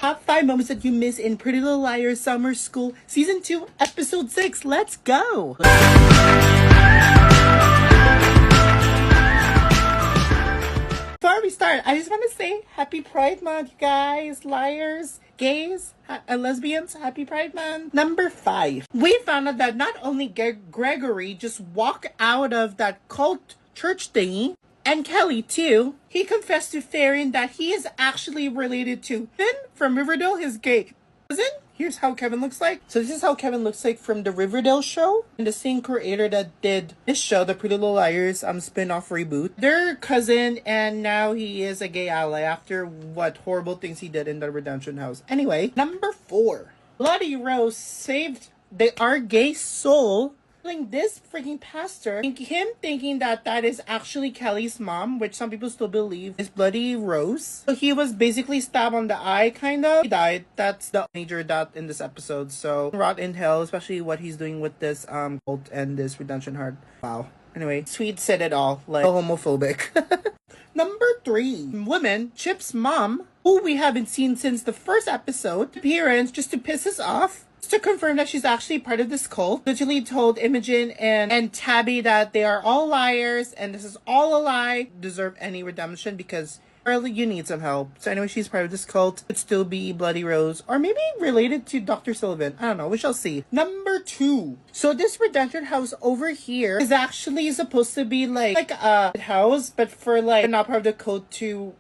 Top 5 moments that you miss in Pretty Little Liars Summer School Season 2, Episode 6. Let's go! Before we start, I just want to say Happy Pride Month, you guys, liars, gays, and lesbians. Happy Pride Month. Number 5. We found out that not only Gregory just walked out of that cult church thingy, and Kelly too, he confessed to Farron that he is actually related to Finn from Riverdale, his gay cousin. Here's how Kevin looks like. So this is how Kevin looks like from the Riverdale show. And the same creator that did this show, the Pretty Little Liars spin-off reboot. Their cousin, and now he is a gay ally after what horrible things he did in the Redemption House. Anyway, number 4. Bloody Rose saved our gay soul. This freaking pastor, him thinking that is actually Kelly's mom, which some people still believe is Bloody Rose. So he was basically stabbed on the eye, kind of. He died. That's the major death in this episode. So rot in hell, especially what he's doing with this cult and this redemption heart. Wow. Anyway, Twitt said it all, like homophobic. Number 3, woman, Chip's mom, who we haven't seen since the first episode, appearance just to piss us off. To confirm that she's actually part of this cult, literally told Imogen and Tabby that they are all liars and this is all a lie, deserve any redemption because early you need some help. So anyway, she's part of this cult. Could still be Bloody Rose or maybe related to Dr. Sullivan. I don't know. We shall see. Number 2. So this redemption house over here is actually supposed to be like a house, but for like not part of the cult to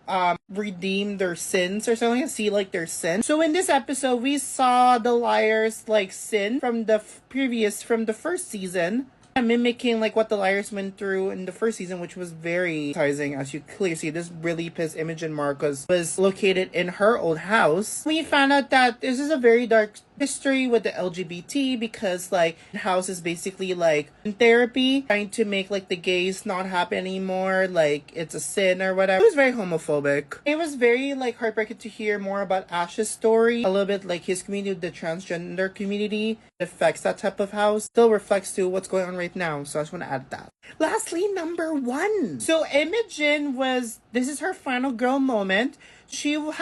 redeem their sins or something, see like their sins. So in this episode, we saw the liars like sin from the from the first season. Mimicking like what the liars went through in the first season, which was very enticing. As you clearly see, this really pissed Imogen Marcos was located in her old house. We found out that this is a very dark history with the LGBT because like the house is basically like in therapy, trying to make like the gays not happen anymore, like it's a sin or whatever. It was very homophobic. It was very like heartbreaking to hear more about Ash's story, a little bit like his community, the transgender community. It affects that type of house, still reflects to what's going on right now. So I just want to add that. Lastly, number 1. So Imogen this is her final girl moment. She was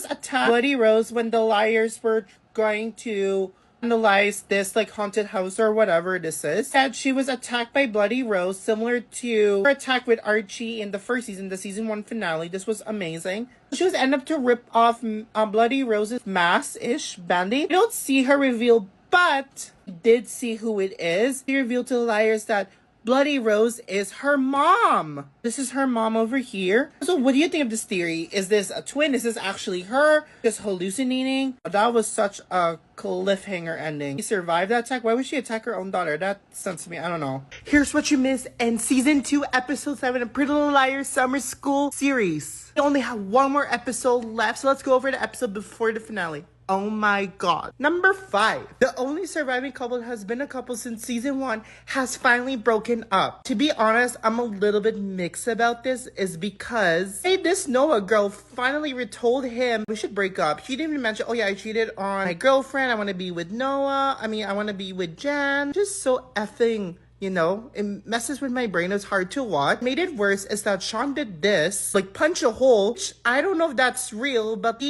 attacked Bloody Rose when the liars were going to analyze this like haunted house or whatever this is. That she was attacked by Bloody Rose, similar to her attack with Archie in the first season, the season 1 finale. This was amazing. She was ended up to rip off Bloody Rose's mask-ish band-aid. We don't see her reveal, but we did see who it is. She revealed to the liars that Bloody Rose is her mom. This is her mom over here. So what do you think of this theory? Is this a twin? Is this actually her just hallucinating? That was such a cliffhanger ending. She survived that attack. Why would she attack her own daughter? That sounds to me, I don't know. Here's what you missed in Season 2, Episode 7 of Pretty Little Liars Summer School series. We only have one more episode left, so let's go over the episode before the finale. Oh my god. Number 5. The only surviving couple that has been a couple since season 1 has finally broken up. To be honest, I'm a little bit mixed about this is because this Noah girl finally retold him we should break up. She didn't even mention, oh yeah, I cheated on my girlfriend. I want to be with Noah. I want to be with Jan. Just so effing, you know, it messes with my brain. It's hard to watch. Made it worse is that Sean did this, like punch a hole, which I don't know if that's real, but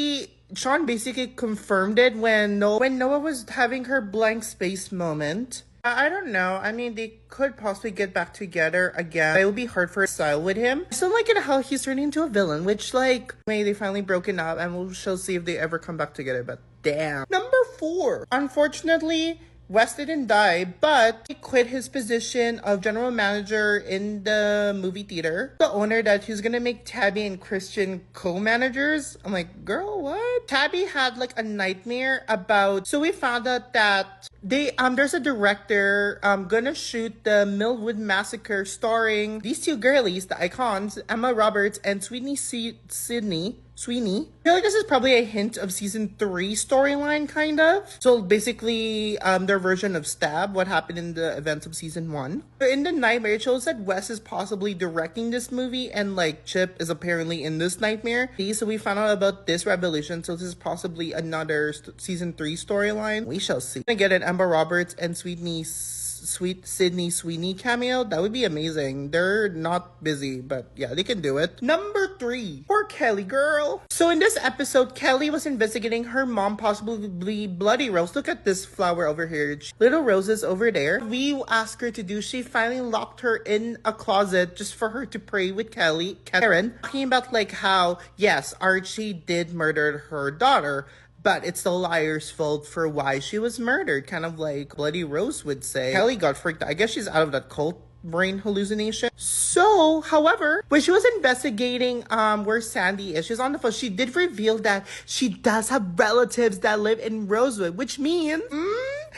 Sean basically confirmed it when Noah was having her blank space moment. I don't know. I mean, they could possibly get back together again. It would be hard for a style with him. I still like it how he's turning into a villain, which like, maybe they finally broken up and we shall see if they ever come back together, but damn. Number 4. Unfortunately, Wes didn't die, but he quit his position of general manager in the movie theater. The owner that he's gonna make Tabby and Christian co-managers. I'm like, girl, what? Tabby had like a nightmare about, so we found out that there's a director gonna shoot the Millwood Massacre starring these 2 girlies, the icons, Emma Roberts and Sweeney. I feel like this is probably a hint of season 3 storyline, kind of. So basically, their version of Stab, what happened in the events of season 1. In the nightmare, it shows that Wes is possibly directing this movie, and like Chip is apparently in this nightmare. So we found out about this revelation, so this is possibly another season 3 storyline. We shall see. I get it, Emma Roberts and Sweeney Sweet Sydney Sweeney cameo. That would be amazing. They're not busy, but yeah, they can do it. Number 3, poor Kelly girl. So in this episode, Kelly was investigating her mom possibly Bloody Rose. Look at this flower over here. Little roses over there. We asked her to do. She finally locked her in a closet just for her to pray with Karen, talking about like how, yes, Archie did murder her daughter, but it's the liar's fault for why she was murdered. Kind of like Bloody Rose would say. Kelly got freaked out. I guess she's out of that cult brain hallucination. So, however, when she was investigating where Sandy is, she's on the phone, she did reveal that she does have relatives that live in Rosewood, which means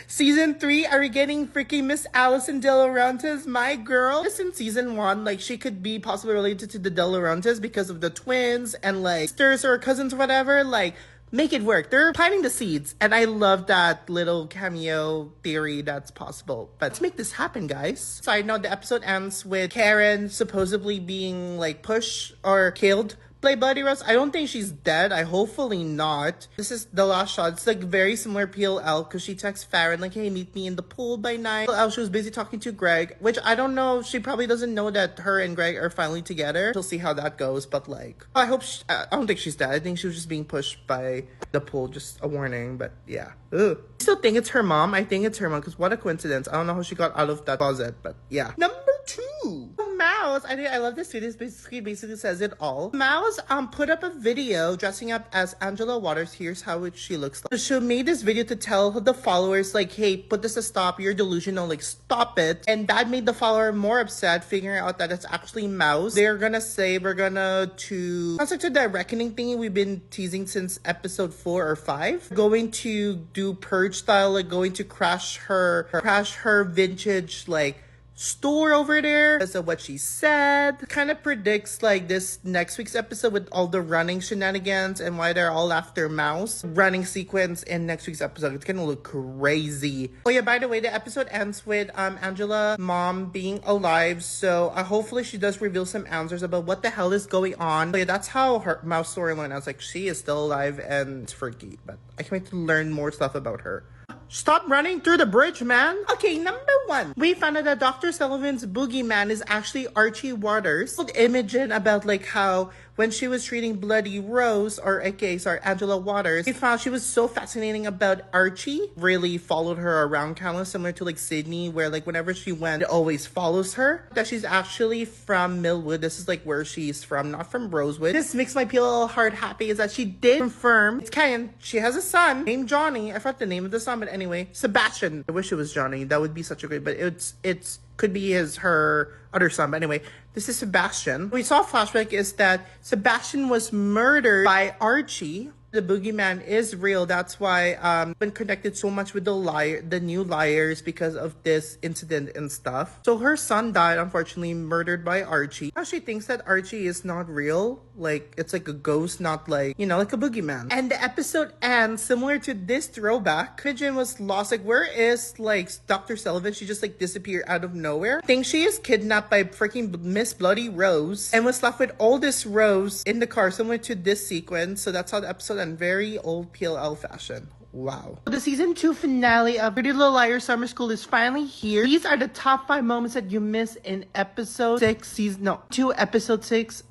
season 3, are we getting freaking Miss Allison De Laurentiis, my girl? This in season 1, like she could be possibly related to the De Laurentiis because of the twins and like sisters or cousins or whatever. Like, make it work. They're planting the seeds. And I love that little cameo theory that's possible. But let's make this happen, guys. Side note, the episode ends with Karen supposedly being like pushed or killed by Bloody Rose. I don't think she's dead. I hopefully not. This is the last shot. It's like very similar PLL because she texts Farron like, hey, meet me in the pool by 9. PLL, she was busy talking to Greg, which I don't know. She probably doesn't know that her and Greg are finally together. She'll see how that goes. But like, I hope I don't think she's dead. I think she was just being pushed by the pool. Just a warning. But yeah. Ugh. I still think it's her mom. I think it's her mom because what a coincidence. I don't know how she got out of that closet. But yeah. Number 2. Mouse. I love this too. This basically says it all. Mouse put up a video dressing up as Angela Waters. Here's how she looks like. She made this video to tell the followers like, hey, put this a stop. You're delusional. Like, stop it. And that made the follower more upset, figuring out that it's actually Mouse. They're gonna say we're gonna sounds like to the reckoning thingy we've been teasing since episode 4 or 5. Going to do purge style, like going to crash her vintage like store over there because of what she said. Kind of predicts like this next week's episode with all the running shenanigans and why they're all after Mouse. Running sequence in next week's episode. It's gonna look crazy. Oh yeah, by the way, the episode ends with Angela mom being alive, so hopefully she does reveal some answers about what the hell is going on. So yeah, that's how her Mouse storyline. I was like, she is still alive and it's freaky, but I can't wait to learn more stuff about her. Stop running through the bridge, man. Okay, number 1. We found out that Dr. Sullivan's boogeyman is actually Archie Waters. I told Imogen about like how when she was treating Bloody Rose, or Angela Waters, we found she was so fascinating about Archie. Really followed her around, kind of similar to like Sydney, where like whenever she went, it always follows her. That she's actually from Millwood. This is like where she's from, not from Rosewood. This makes my PLL heart happy is that she did confirm it's canon. She has a son named Johnny. I forgot the name of the son, but anyway, Sebastian. I wish it was Johnny. That would be such a great, but it's could be her other son. But anyway, this is Sebastian. What we saw a flashback is that Sebastian was murdered by Archie. The boogeyman is real. That's why been connected so much with the new liars because of this incident and stuff. So her son died, unfortunately, murdered by Archie. Now she thinks that Archie is not real. Like, it's like a ghost, not like, like a boogeyman. And the episode ends similar to this throwback. Pigeon was lost. Like, where is like Dr. Sullivan? She just like disappeared out of nowhere. I think she is kidnapped by freaking Miss Bloody Rose and was left with all this rose in the car, similar to this sequence. So that's how the episode and very old PLL fashion. Wow. The season 2 finale of Pretty Little Liars Summer School is finally here. These are the top 5 moments that you missed in episode 6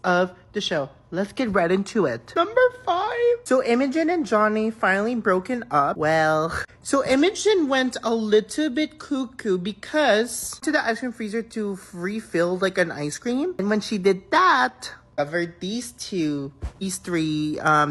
of the show. Let's get right into it. Number 5. So Imogen and Johnny finally broken up. Well, so Imogen went a little bit cuckoo because to the ice cream freezer to refill like an ice cream. And when she did that, covered these 3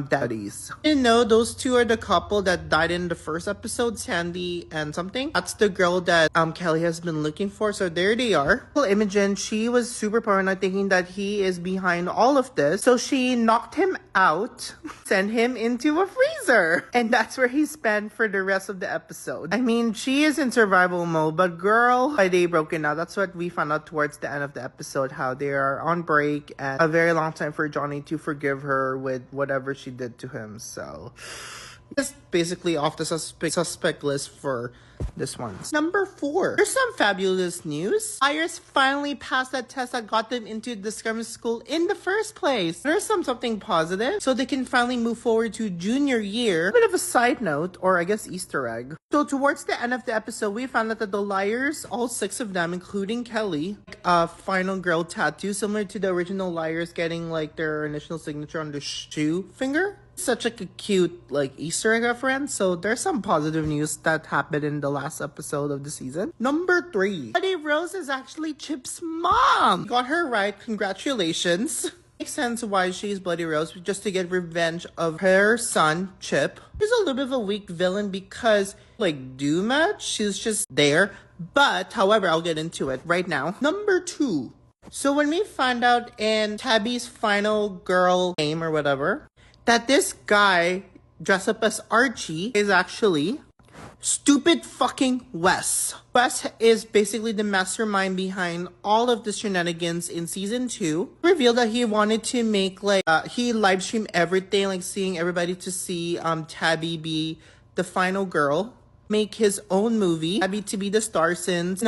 daddies. Those 2 are the couple that died in the first episode, Sandy and something. That's the girl that Kelly has been looking for. So there they are. Well, Imogen, she was super paranoid, thinking that he is behind all of this. So she knocked him out, sent him into a freezer. And that's where he spent for the rest of the episode. I mean, she is in survival mode, but girl, by day broken out. That's what we found out towards the end of the episode, how they are on break and a very long time for Johnny to forgive her with whatever she did to him. So It's basically off the suspect list for this one. Number 4. There's some fabulous news. Iris finally passed that test that got them into the Scrum School in the first place. There's something positive, so they can finally move forward to junior year. A bit of a side note, or I guess Easter egg. So towards the end of the episode, we found out that the liars, all 6 of them, including Kelly, a final girl tattoo similar to the original liars getting like their initial signature on the shoe finger. Such like a cute like Easter egg reference. So there's some positive news that happened in the last episode of the season. Number 3. Bloody Rose is actually Chip's mom. Got her right. Congratulations. Makes sense why she's Bloody Rose, just to get revenge of her son, Chip. She's a little bit of a weak villain because like do much. She's just there. But however, I'll get into it right now. Number 2. So when we found out in Tabby's final girl name or whatever, that this guy dressed up as Archie is actually stupid fucking Wes. Wes is basically the mastermind behind all of the shenanigans in season 2. Revealed that he wanted to make like he live stream everything, like seeing everybody to see Tabby be the final girl. Make his own movie, Tabby to be the star, since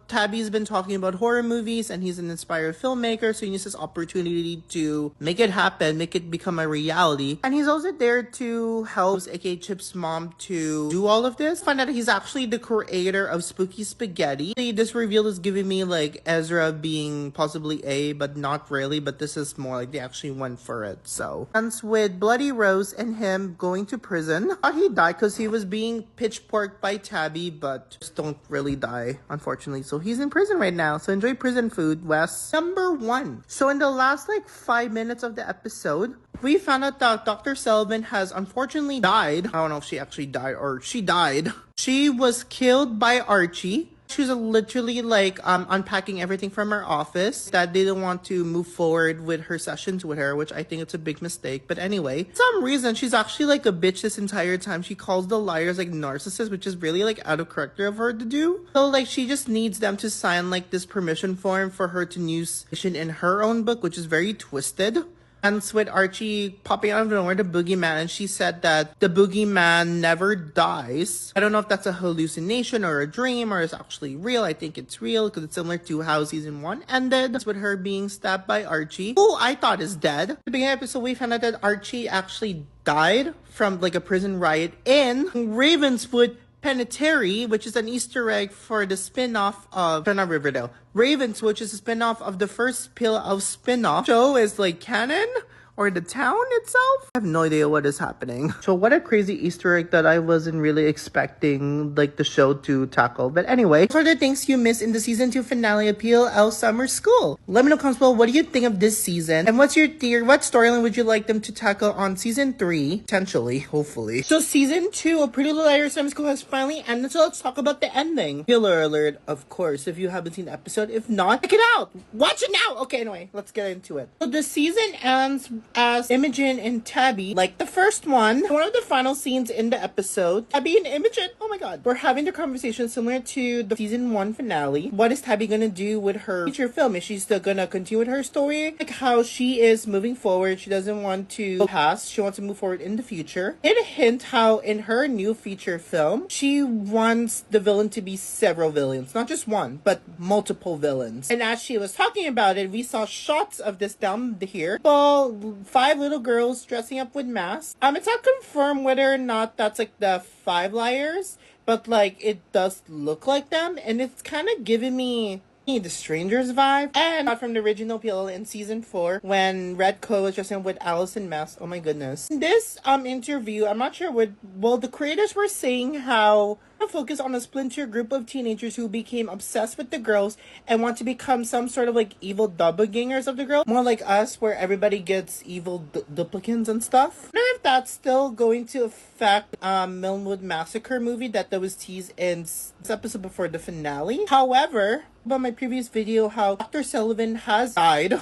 Tabby's been talking about horror movies and he's an inspired filmmaker, so he uses this opportunity to make it happen, make it become a reality. And he's also there to help aka Chip's mom to do all of this. Find out he's actually the creator of Spooky Spaghetti. This reveal is giving me like Ezra being possibly A, but not really, but this is more like they actually went for it. So ends with Bloody Rose and him going to prison. He died because he was being pitchforked by Tabby, but just don't really die, unfortunately. So he's in prison right now. So enjoy prison food, Wes. Number 1. So in the last like 5 minutes of the episode, we found out that Dr. Sullivan has unfortunately died. I don't know if she actually died or she died. She was killed by Archie. She was literally like unpacking everything from her office that they didn't want to move forward with her sessions with her, which I think it's a big mistake. But anyway, for some reason she's actually like a bitch this entire time. She calls the liars like narcissists, which is really like out of character of her to do. So like she just needs them to sign like this permission form for her to use in her own book, which is very twisted. And with Archie popping out of nowhere, the boogeyman, and she said that the boogeyman never dies. I don't know if that's a hallucination or a dream or is actually real. I think it's real because it's similar to how season 1 ended. It's with her being stabbed by Archie, who I thought is dead. At the beginning of the episode, we found out that Archie actually died from like a prison riot in Ravenswood Penitentiary, which is an Easter egg for the spin-off of not Riverdale. Ravens, which is a spin-off of the first PLL spin-off show, is like canon or the town itself. I have no idea what is happening. So what a crazy Easter egg that I wasn't really expecting like the show to tackle. But anyway, those are the things you missed in the season 2 finale of PLL Summer School. Let me know comments below, what do you think of this season? And what's your theory? What storyline would you like them to tackle on season 3? Potentially, hopefully. So season 2 of Pretty Little Liars Summer School has finally ended. So let's talk about the ending. Spoiler alert, of course, if you haven't seen the episode. If not, check it out. Watch it now. Okay, anyway, let's get into it. So the season ends as Imogen and Tabby, like the first one. One of the final scenes in the episode, Tabby and Imogen, oh my god, we're having the conversation similar to the season 1 finale. What is Tabby gonna do with her feature film? Is she still gonna continue with her story? Like how she is moving forward. She doesn't want to go past. She wants to move forward in the future. It hint how in her new feature film, she wants the villain to be several villains. Not just one, but multiple villains. And as she was talking about it, we saw shots of this down here. Well, 5 little girls dressing up with masks. It's not confirmed whether or not that's like the 5 liars, but like it does look like them, and it's kind of giving me the Strangers vibe, and from the original PLL in season 4 when Red Co was dressing up with Allison Mask. Oh my goodness. In this interview, I'm not sure the creators were saying how focus on a splinter group of teenagers who became obsessed with the girls and want to become some sort of like evil doppelgangers of the girls, more like us where everybody gets evil duplicants and stuff. I don't know if that's still going to affect Millwood Massacre movie that was teased in this episode before the finale. However, about my previous video, how Dr. Sullivan has died,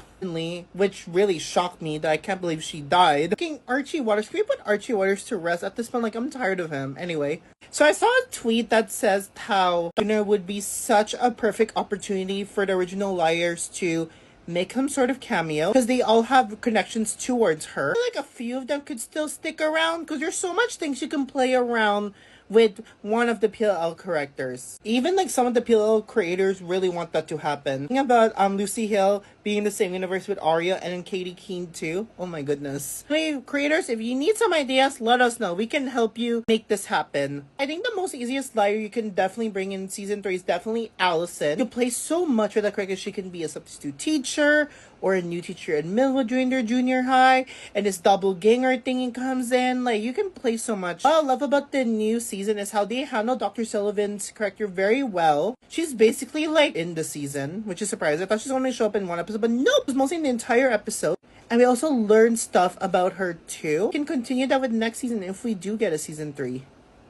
which really shocked me that I can't believe she died. Archie Waters, can we put Archie Waters to rest at this point? Like, I'm tired of him. Anyway, so I saw a tweet that says how would be such a perfect opportunity for the original liars to make some sort of cameo because they all have connections towards her. I feel like a few of them could still stick around because there's so much things you can play around with one of the PLL characters. Even like some of the PLL creators really want that to happen. Thinking about Lucy Hill being in the same universe with Arya and then Katie Keene too. Oh my goodness. Anyway, creators, if you need some ideas, let us know. We can help you make this happen. I think the most easiest liar you can definitely bring in season 3 is definitely Allison. You play so much with that character. She can be a substitute teacher or a new teacher in Millwood during their junior high, and this doppelganger thingy comes in. Like, you can play so much. What I love about the new season is how they handle Dr. Sullivan's character very well. She's basically like in the season, which is surprising. I thought she's only show up in one episode, but nope, it's mostly in the entire episode. And we also learn stuff about her too. We can continue that with next season if we do get a season 3.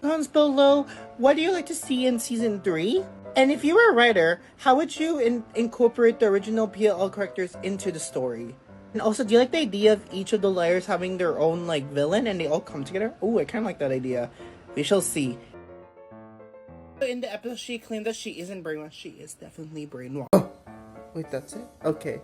Comments below, what do you like to see in season 3? And if you were a writer, how would you incorporate the original PLL characters into the story? And also, do you like the idea of each of the liars having their own like villain and they all come together? Oh, I kind of like that idea. We shall see. In the episode, she claimed that she isn't brainwashed. She is definitely brainwashed. Oh, wait, that's it? Okay.